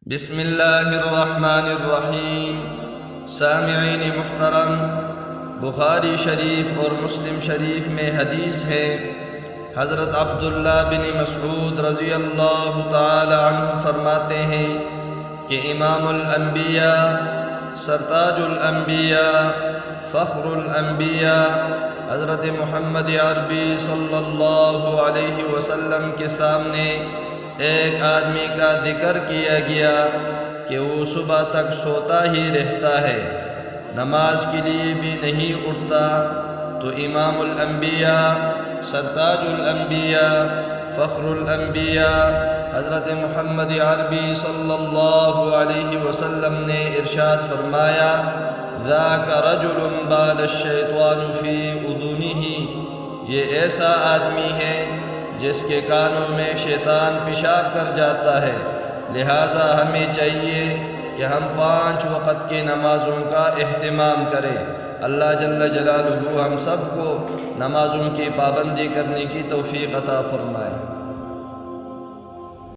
بسم اللہ الرحمن الرحیم۔ سامعین محترم، بخاری شریف اور مسلم شریف میں حدیث ہے، حضرت عبداللہ بن مسعود رضی اللہ تعالی عنہ فرماتے ہیں کہ امام الانبیاء، سرتاج الانبیاء، فخر الانبیاء حضرت محمد عربی صلی اللہ علیہ وسلم کے سامنے ایک آدمی کا ذکر کیا گیا کہ وہ صبح تک سوتا ہی رہتا ہے، نماز کے لیے بھی نہیں اٹھتا۔ تو امام الانبیاء، سرتاج الانبیاء، فخر الانبیاء حضرت محمد عربی صلی اللہ علیہ وسلم نے ارشاد فرمایا، ذاک رجل بال الشیطان فی اذنہ، یہ ایسا آدمی ہے جس کے کانوں میں شیطان پیشاب کر جاتا ہے۔ لہٰذا ہمیں چاہیے کہ ہم 5 وقت کی نمازوں کا اہتمام کریں۔ اللہ جل جلالہ ہم سب کو نمازوں کی پابندی کرنے کی توفیق عطا فرمائے۔